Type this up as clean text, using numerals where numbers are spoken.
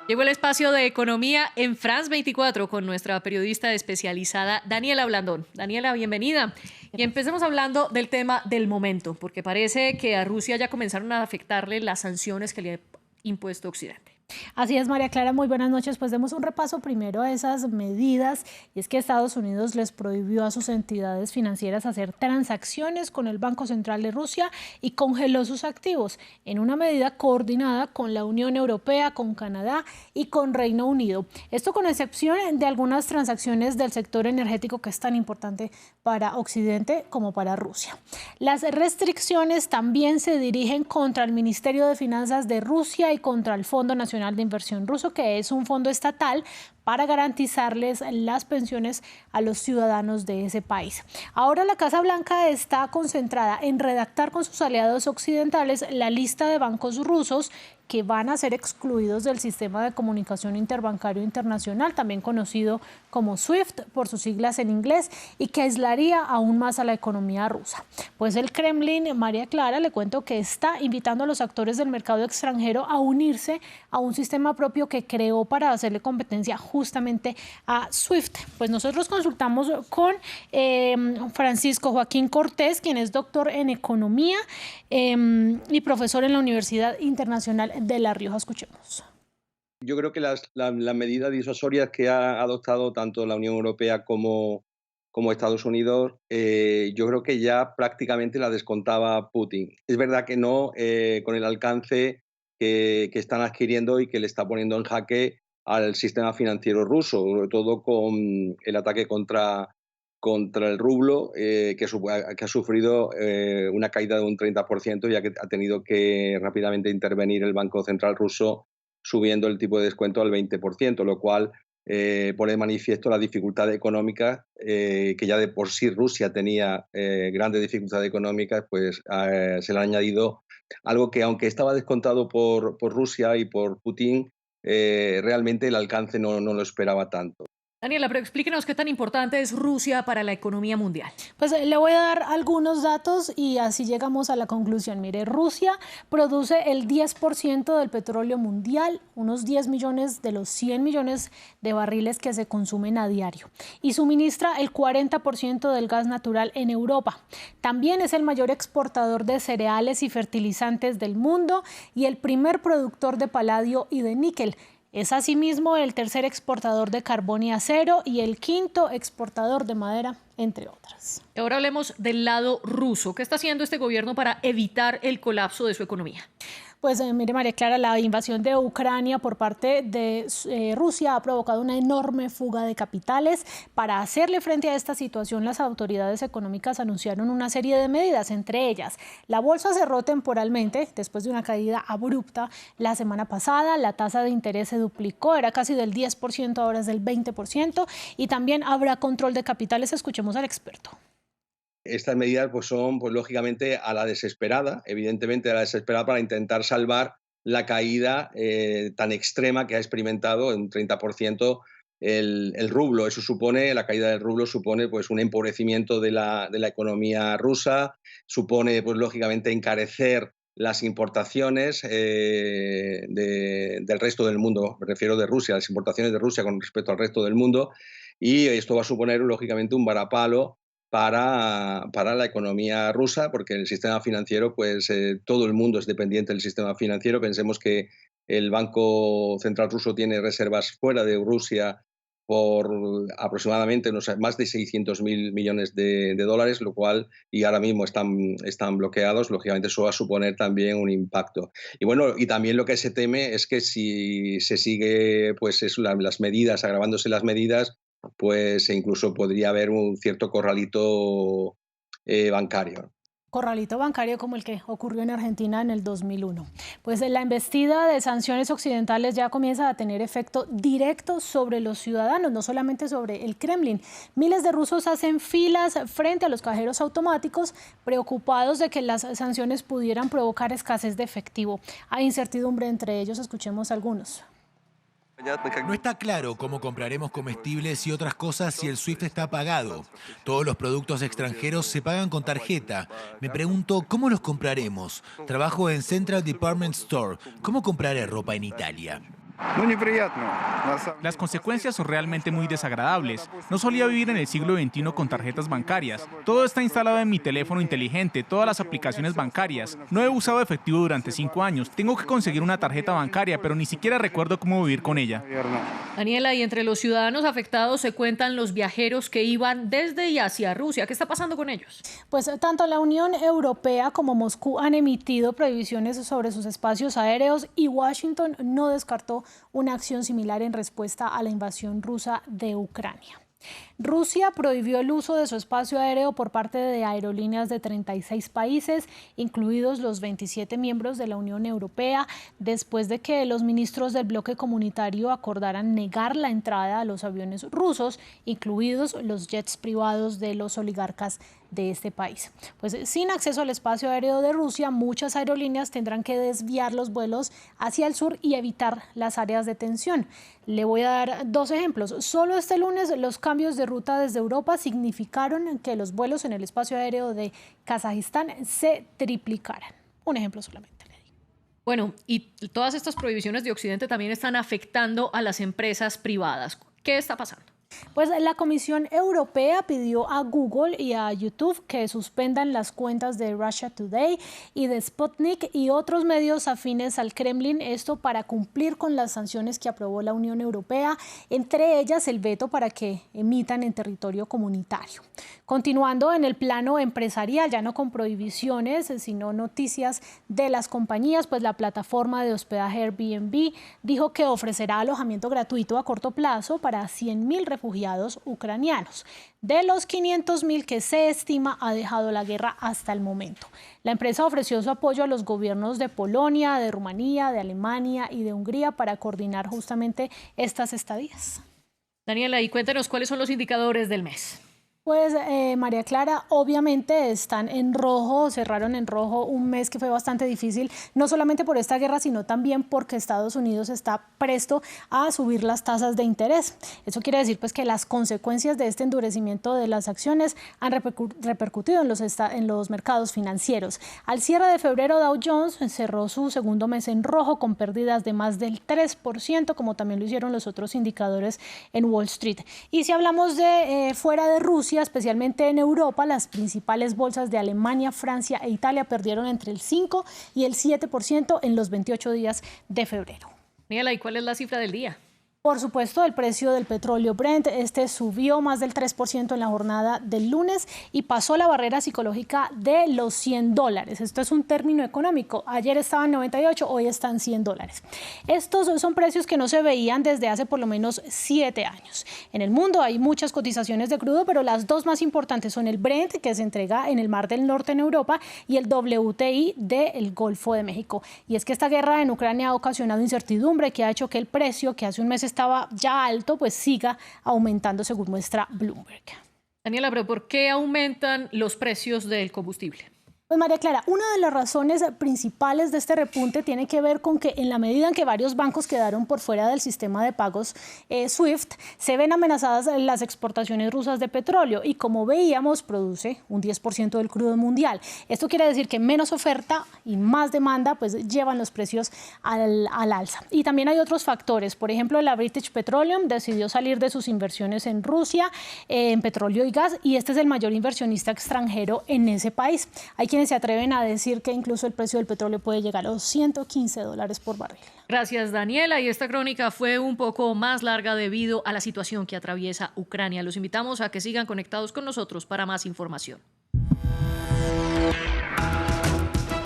Llegó el espacio de economía en France 24 con nuestra periodista especializada Daniela Blandón. Daniela, bienvenida. Y empecemos hablando del tema del momento, porque parece que a Rusia ya comenzaron a afectarle las sanciones que le ha impuesto Occidente. Así es, María Clara, muy buenas noches. Pues demos un repaso primero a esas medidas, y es que Estados Unidos les prohibió a sus entidades financieras hacer transacciones con el Banco Central de Rusia y congeló sus activos en una medida coordinada con la Unión Europea, con Canadá y con Reino Unido. Esto con excepción de algunas transacciones del sector energético que es tan importante para Occidente como para Rusia. Las restricciones también se dirigen contra el Ministerio de Finanzas de Rusia y contra el Fondo Nacional de Inversión ruso, que es un fondo estatal para garantizarles las pensiones a los ciudadanos de ese país. Ahora la Casa Blanca está concentrada en redactar con sus aliados occidentales la lista de bancos rusos que van a ser excluidos del sistema de comunicación interbancario internacional, también conocido como SWIFT por sus siglas en inglés, y que aislaría aún más a la economía rusa. Pues el Kremlin, María Clara, le cuento que está invitando a los actores del mercado extranjero a unirse a un sistema propio que creó para hacerle competencia justamente a SWIFT. Pues nosotros consultamos con Francisco Joaquín Cortés, quien es doctor en economía y profesor en la Universidad Internacional de La Rioja. Escuchemos. Yo creo que las medidas disuasorias que ha adoptado tanto la Unión Europea como Estados Unidos, yo creo que ya prácticamente la descontaba Putin. Es verdad que no con el alcance que están adquiriendo y que le está poniendo en jaque al sistema financiero ruso, sobre todo con el ataque contra el rublo, que ha sufrido una caída de un 30%, ya que ha tenido que rápidamente intervenir el Banco Central ruso subiendo el tipo de descuento al 20%, lo cual pone de manifiesto la dificultad económica, que ya de por sí Rusia tenía grandes dificultades económicas, pues se le ha añadido algo que, aunque estaba descontado por Rusia y por Putin, realmente el alcance no lo esperaba tanto. Daniela, pero explíquenos qué tan importante es Rusia para la economía mundial. Pues le voy a dar algunos datos y así llegamos a la conclusión. Mire, Rusia produce el 10% del petróleo mundial, unos 10 millones de los 100 millones de barriles que se consumen a diario, y suministra el 40% del gas natural en Europa. También es el mayor exportador de cereales y fertilizantes del mundo y el primer productor de paladio y de níquel. Es asimismo el tercer exportador de carbón y acero y el quinto exportador de madera, entre otras. Ahora hablemos del lado ruso. ¿Qué está haciendo este gobierno para evitar el colapso de su economía? Pues mire, María Clara, la invasión de Ucrania por parte de Rusia ha provocado una enorme fuga de capitales. Para hacerle frente a esta situación, las autoridades económicas anunciaron una serie de medidas, entre ellas la bolsa cerró temporalmente después de una caída abrupta la semana pasada, la tasa de interés se duplicó, era casi del 10%, ahora es del 20%, y también habrá control de capitales. Escuchemos al experto. Estas medidas pues son, pues, lógicamente, a la desesperada, evidentemente a la desesperada, para intentar salvar la caída tan extrema que ha experimentado en un 30% el rublo. Eso supone, la caída del rublo supone pues un empobrecimiento de la economía rusa, supone pues lógicamente encarecer las importaciones del resto del mundo, me refiero de Rusia, las importaciones de Rusia con respecto al resto del mundo, y esto va a suponer lógicamente un varapalo para la economía rusa, porque el sistema financiero, pues todo el mundo es dependiente del sistema financiero. Pensemos que el Banco Central ruso tiene reservas fuera de Rusia por aproximadamente más de 600.000 millones de dólares, lo cual, y ahora mismo están bloqueados, lógicamente eso va a suponer también un impacto. Y bueno, y también lo que se teme es que si se sigue pues las medidas, agravándose las medidas, pues incluso podría haber un cierto corralito bancario. Corralito bancario como el que ocurrió en Argentina en el 2001. Pues la embestida de sanciones occidentales ya comienza a tener efecto directo sobre los ciudadanos, no solamente sobre el Kremlin. Miles de rusos hacen filas frente a los cajeros automáticos, preocupados de que las sanciones pudieran provocar escasez de efectivo. Hay incertidumbre entre ellos, escuchemos algunos. No está claro cómo compraremos comestibles y otras cosas si el SWIFT está apagado. Todos los productos extranjeros se pagan con tarjeta. Me pregunto, ¿cómo los compraremos? Trabajo en Central Department Store. ¿Cómo compraré ropa en Italia? Las consecuencias son realmente muy desagradables. No solía vivir en el siglo XXI con tarjetas bancarias. Todo está instalado en mi teléfono inteligente, todas las aplicaciones bancarias. No he usado efectivo durante 5 años. Tengo que conseguir una tarjeta bancaria, pero ni siquiera recuerdo cómo vivir con ella. Daniela, y entre los ciudadanos afectados se cuentan los viajeros que iban desde y hacia Rusia. ¿Qué está pasando con ellos? Pues tanto la Unión Europea como Moscú han emitido prohibiciones sobre sus espacios aéreos y Washington no descartó una acción similar en respuesta a la invasión rusa de Ucrania. Rusia prohibió el uso de su espacio aéreo por parte de aerolíneas de 36 países, incluidos los 27 miembros de la Unión Europea, después de que los ministros del bloque comunitario acordaran negar la entrada a los aviones rusos, incluidos los jets privados de los oligarcas de este país. Pues sin acceso al espacio aéreo de Rusia, muchas aerolíneas tendrán que desviar los vuelos hacia el sur y evitar las áreas de tensión. Le voy a dar 2 ejemplos. Solo este lunes los cambios de ruta desde Europa significaron que los vuelos en el espacio aéreo de Kazajistán se triplicaran. Un ejemplo solamente. Bueno, y todas estas prohibiciones de Occidente también están afectando a las empresas privadas. ¿Qué está pasando? Pues la Comisión Europea pidió a Google y a YouTube que suspendan las cuentas de Russia Today y de Sputnik y otros medios afines al Kremlin, esto para cumplir con las sanciones que aprobó la Unión Europea, entre ellas el veto para que emitan en territorio comunitario. Continuando en el plano empresarial, ya no con prohibiciones, sino noticias de las compañías, pues la plataforma de hospedaje Airbnb dijo que ofrecerá alojamiento gratuito a corto plazo para 100.000 refugiados ucranianos, de los 500.000 que se estima ha dejado la guerra hasta el momento. La empresa ofreció su apoyo a los gobiernos de Polonia, de Rumanía, de Alemania y de Hungría para coordinar justamente estas estadías. Daniela, y cuéntanos cuáles son los indicadores del mes. Pues María Clara, obviamente están en rojo, cerraron en rojo un mes que fue bastante difícil, no solamente por esta guerra, sino también porque Estados Unidos está presto a subir las tasas de interés. Eso quiere decir pues que las consecuencias de este endurecimiento de las acciones han repercutido en los mercados financieros. Al cierre de febrero, Dow Jones cerró su segundo mes en rojo con pérdidas de más del 3%, como también lo hicieron los otros indicadores en Wall Street. Y si hablamos de fuera de Rusia, especialmente en Europa, las principales bolsas de Alemania, Francia e Italia perdieron entre el 5 y el 7% en los 28 días de febrero. Daniela, ¿y cuál es la cifra del día? Por supuesto, el precio del petróleo Brent, subió más del 3% en la jornada del lunes y pasó la barrera psicológica de los $100. Esto es un término económico. Ayer estaba en 98, hoy están $100. Estos son precios que no se veían desde hace por lo menos 7 años. En el mundo hay muchas cotizaciones de crudo, pero las 2 más importantes son el Brent, que se entrega en el Mar del Norte en Europa, y el WTI del Golfo de México. Y es que esta guerra en Ucrania ha ocasionado incertidumbre que ha hecho que el precio, que hace un mes estaba ya alto, pues siga aumentando, según muestra Bloomberg. Daniela, pero ¿por qué aumentan los precios del combustible? Pues María Clara, una de las razones principales de este repunte tiene que ver con que en la medida en que varios bancos quedaron por fuera del sistema de pagos SWIFT, se ven amenazadas las exportaciones rusas de petróleo y, como veíamos, produce un 10% del crudo mundial. Esto quiere decir que menos oferta y más demanda pues llevan los precios al alza. Y también hay otros factores. Por ejemplo, la British Petroleum decidió salir de sus inversiones en Rusia, en petróleo y gas, y este es el mayor inversionista extranjero en ese país. Hay quienes se atreven a decir que incluso el precio del petróleo puede llegar a los $115 por barril. Gracias, Daniela. Y esta crónica fue un poco más larga debido a la situación que atraviesa Ucrania. Los invitamos a que sigan conectados con nosotros para más información.